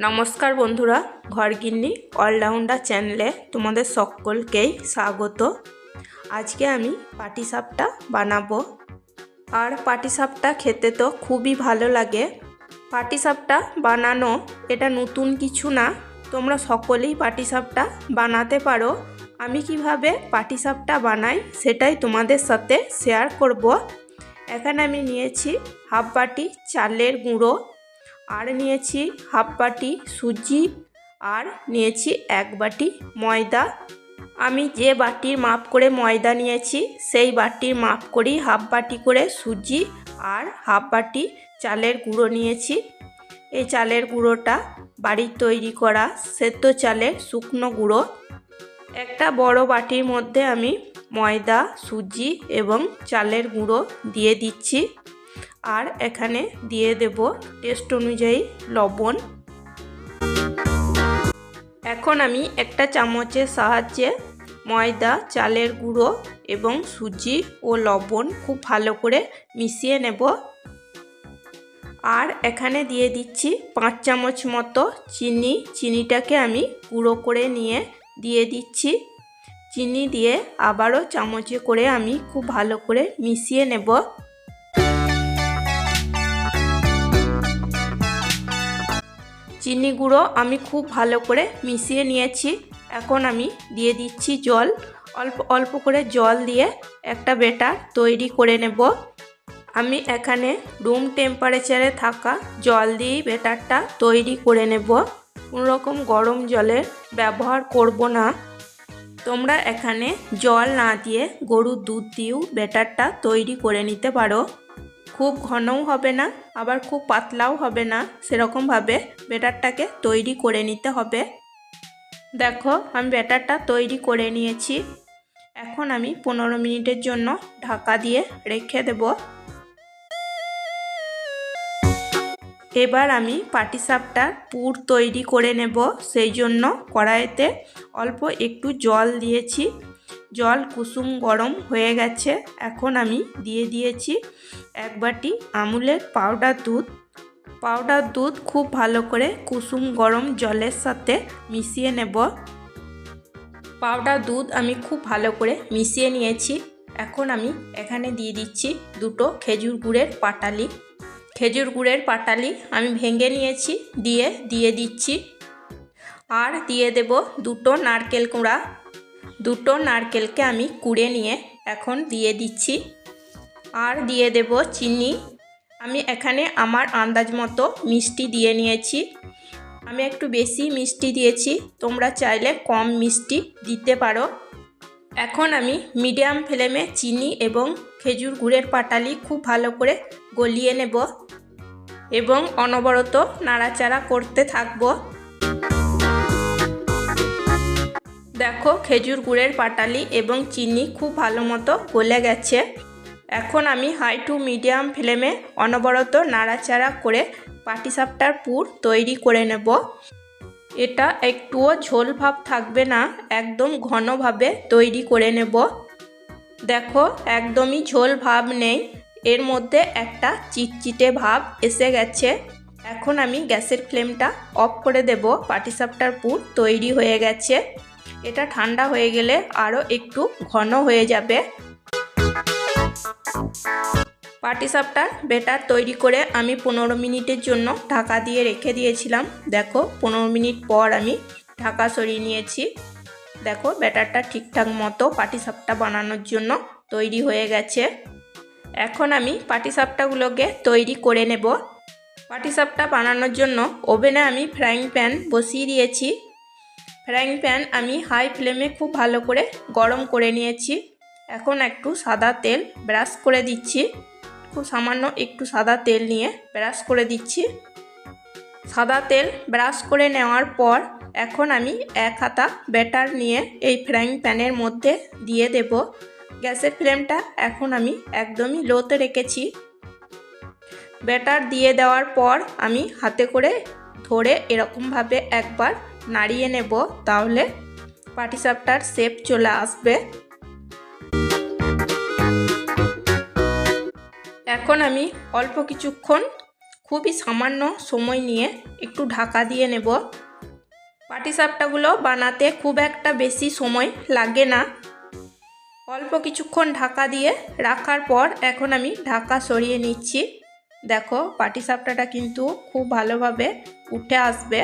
নমস্কার বন্ধুরা, ঘরগিন্নি অলরাউন্ডার চ্যানেলে তোমাদের সকলকেই স্বাগত। আজকে আমি পাটিসাপটা বানাবো। আর পাটিসাপটা খেতে তো খুবই ভালো লাগে। পাটিসাপটা বানানো এটা নতুন কিছু না, তোমরা সকলেই পাটিসাপটা বানাতে পারো। আমি কিভাবে পাটিসাপটা বানাই সেটাই তোমাদের সাথে শেয়ার করব। এখানে আমি নিয়েছি হাফ বাটি চালের গুঁড়ো, আর নিয়েছি হাফ বাটি সুজি, আর নিয়েছি 1 বাটি ময়দা। আমি যে বাটির মাপ করে ময়দা নিয়েছি সেই বাটির মাপ করেই হাফ বাটি করে সুজি আর হাফ বাটি চালের গুঁড়ো নিয়েছি। এই চালের গুঁড়োটা বাড়ির তৈরি করা সেদ্ধ চালের শুকনো গুঁড়ো। একটা বড় বাটির মধ্যে আমি ময়দা, সুজি এবং চালের গুঁড়ো দিয়ে দিচ্ছি। আর এখানে দিয়ে দেব টেস্ট অনুযায়ী লবণ। এখন আমি একটা চামচের সাহায্যে ময়দা, চালের গুঁড়ো এবং সুজি ও লবণ খুব ভালো করে মিশিয়ে নেব। আর এখানে দিয়ে দিচ্ছি 5 চামচ মতো চিনি। চিনিটাকে আমি গুঁড়ো করে নিয়ে দিয়ে দিচ্ছি। চিনি দিয়ে আবারও চামচে করে আমি খুব ভালো করে মিশিয়ে নেব। চিনি গুঁড়ো আমি খুব ভালো করে মিশিয়ে নিয়েছি। এখন আমি দিয়ে দিচ্ছি জল। অল্প অল্প করে জল দিয়ে একটা ব্যাটার তৈরি করে নেব। আমি এখানে রুম টেম্পারেচারে থাকা জল দিয়েই ব্যাটারটা তৈরি করে নেব। কোনো রকম গরম জলের ব্যবহার করব না। তোমরা এখানে জল না দিয়ে গরুর দুধ দিয়েও ব্যাটারটা তৈরি করে নিতে পারো। খুব ঘনও হবে না, আবার খুব পাতলাও হবে না, সেরকমভাবে ব্যাটারটাকে তৈরি করে নিতে হবে। দেখো আমি ব্যাটারটা তৈরি করে নিয়েছি। এখন আমি 15 মিনিটের জন্য ঢাকা দিয়ে রেখে দেব। এবার আমি পাটিসাপটার পুর তৈরি করে নেব। সেই জন্য কড়াইতে অল্প একটু জল দিয়েছি। জল কুসুম গরম হয়ে গেছে। এখন আমি দিয়ে দিয়েছি 1 বাটি আমুলের পাউডার দুধ। পাউডার দুধ খুব ভালো করে কুসুম গরম জলের সাথে মিশিয়ে নেব। পাউডার দুধ আমি খুব ভালো করে মিশিয়ে নিয়েছি। এখন আমি এখানে দিয়ে দিচ্ছি 2টো খেজুর গুড়ের পাটালি। খেজুর গুড়ের পাটালি আমি ভেঙে নিয়েছি, দিয়ে দিচ্ছি। আর দিয়ে দেব 2টো নারকেল কুঁড়া। 2টো নারকেলকে আমি কুড়ে নিয়ে এখন দিয়ে দিচ্ছি। আর দিয়ে দেব চিনি। আমি এখানে আমার আন্দাজ মতো মিষ্টি দিয়ে নিয়েছি। আমি একটু বেশি মিষ্টি দিয়েছি, তোমরা চাইলে কম মিষ্টি দিতে পারো। এখন আমি মিডিয়াম ফ্লেমে চিনি এবং খেজুর গুড়ের পাটালি খুব ভালো করে গলিয়ে নেব এবং অনবরত নাড়াচাড়া করতে থাকবো। দেখো খেজুর গুড়ের পাটালি এবং চিনি খুব ভালো মতো গলে গেছে। এখন আমি হাই টু মিডিয়াম ফ্লেমে অনবরত নাড়াচাড়া করে পাটিসাপটার পুর তৈরি করে নেব। এটা একটুও ঝোল ভাব থাকবে না, একদম ঘনভাবে তৈরি করে নেব। দেখো একদমই ঝোল ভাব নেই, এর মধ্যে একটা চিটচিটে ভাব এসে গেছে। এখন আমি গ্যাসের ফ্লেমটা অফ করে দেব। পাটিসাপটার পুর তৈরি হয়ে গেছে। এটা ঠান্ডা হয়ে গেলে আরও একটু ঘন হয়ে যাবে। পাটিসাপটার ব্যাটার তৈরি করে আমি 15 মিনিটের জন্য ঢাকা দিয়ে রেখে দিয়েছিলাম। দেখো 15 মিনিট পর আমি ঢাকা সরিয়ে নিয়েছি। দেখো ব্যাটারটা ঠিকঠাক মতো পাটিসাপটা বানানোর জন্য তৈরি হয়ে গেছে। এখন আমি পাটিসাপটাগুলোকে তৈরি করে নেব। পাটিসাপটা বানানোর জন্য ওভেনে আমি ফ্রাইং প্যান বসিয়ে দিয়েছি। ফ্রাইং প্যান আমি হাই ফ্লেমে খুব ভালো করে গরম করে নিয়েছি। এখন একটু সাদা তেল ব্রাশ করে দিচ্ছি। খুব সামান্য একটু সাদা তেল নিয়ে ব্রাশ করে দিচ্ছি। সাদা তেল ব্রাশ করে নেওয়ার পর এখন আমি 1 হাতা ব্যাটার নিয়ে এই ফ্রাইং প্যানের মধ্যে দিয়ে দেব। গ্যাসের ফ্লেমটা এখন আমি একদমই লোতে রেখেছি। ব্যাটার দিয়ে দেওয়ার পর আমি হাতে করে ধরে এরকমভাবে একবার নাড়িয়ে নেব, তাহলে পাটিসাপটার শেপ চলে আসবে। এখন আমি অল্প কিছুক্ষণ খুবই সামান্য সময় নিয়ে একটু ঢাকা দিয়ে নেব। পাটিসাপটাগুলো বানাতে খুব একটা বেশি সময় লাগে না। অল্প কিছুক্ষণ ঢাকা দিয়ে রাখার পর এখন আমি ঢাকা সরিয়ে নিচ্ছি। দেখো পাটিসাপটাটা কিন্তু খুব ভালোভাবে উঠে আসবে।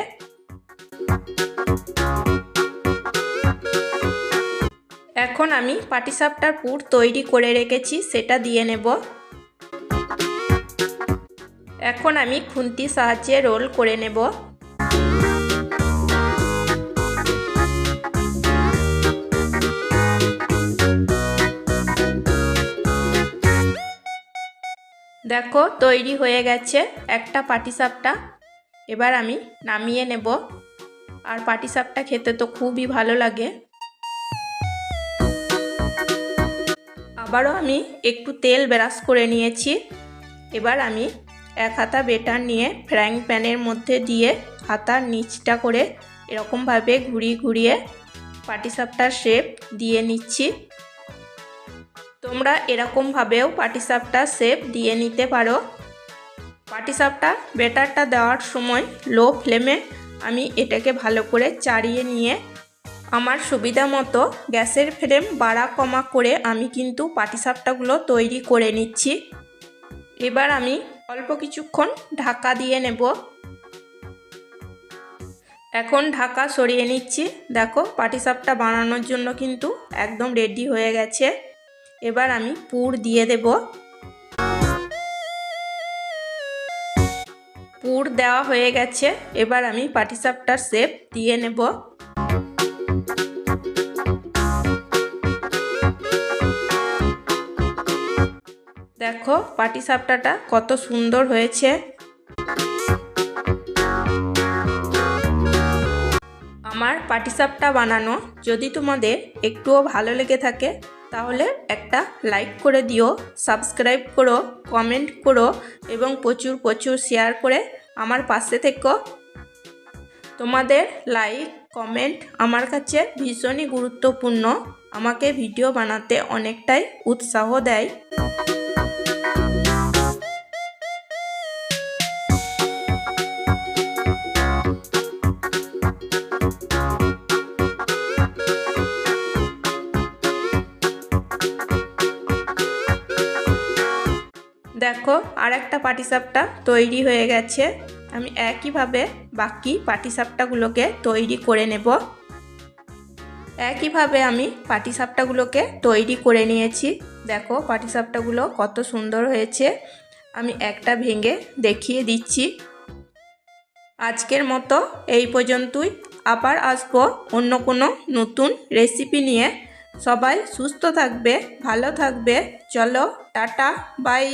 এখন আমি পাটিসাপটার পুর তৈরি করে রেখেছি, সেটা দিয়ে নেব। এখন আমি খুন্তির সাহায্যে রোল করে নেব। দেখো তৈরি হয়ে গেছে একটা পাটিসাপটা। এবার আমি নামিয়ে নেব। আর পাটিসাপটা খেতে তো খুবই ভালো লাগে। আবারও আমি একটু তেল ব্রাশ করে নিয়েছি। এবার আমি এক হাতা বেটার নিয়ে ফ্রাইং প্যানের মধ্যে দিয়ে হাতার নিচটা করে এরকমভাবে ঘুরিয়ে ঘুরিয়ে পাটিসাপটার শেপ দিয়ে নিচ্ছি। তোমরা এরকমভাবেও পাটিসাপটার শেপ দিয়ে নিতে পারো। পাটিসাপটা বেটারটা দেওয়ার সময় লো ফ্লেমে আমি এটাকে ভালো করে চাড়িয়ে নিয়ে আমার সুবিধা মতো গ্যাসের ফ্লেম বাড়া কমা করে আমি কিন্তু পাটিসাপটাগুলো তৈরি করে নিচ্ছি। এবার আমি অল্প কিছুক্ষণ ঢাকা দিয়ে নেব। এখন ঢাকা সরিয়ে নিচ্ছি। দেখো পাটিসাপটা বানানোর জন্য কিন্তু একদম রেডি হয়ে গেছে। এবার আমি পুর দিয়ে দেব। পুর দেওয়া হয়ে গেছে। এবার আমি পাটিসাপটার শেপ দিয়ে নেব। দেখো পাটিসাপটাটা কত সুন্দর হয়েছে। আমার পাটিসাপটা বানানো যদি তোমাদের একটুও ভালো লেগে থাকে তাহলে একটা লাইক করে দিও, সাবস্ক্রাইব করো, কমেন্ট করো এবং প্রচুর প্রচুর শেয়ার করে আমার পাশে থেকো। তোমাদের লাইক কমেন্ট আমার কাছে ভীষণই গুরুত্বপূর্ণ, আমাকে ভিডিও বানাতে অনেকটাই উৎসাহ দেয়। দেখো আর একটা পাটিসাপটা তৈরি হয়ে গেছে। আমি একইভাবে বাকি পাটিসাপটাগুলোকে তৈরি করে নেব। একইভাবে আমি পাটিসাপটাগুলোকে তৈরি করে নিয়েছি। দেখো পাটিসাপটাগুলো কত সুন্দর হয়েছে। আমি একটা ভেঙে দেখিয়ে দিচ্ছি। আজকের মতো এই পর্যন্তই। আবার আসবো অন্য কোনো নতুন রেসিপি নিয়ে। সবাই সুস্থ থাকবে, ভালো থাকবে। চলো টাটা বাই।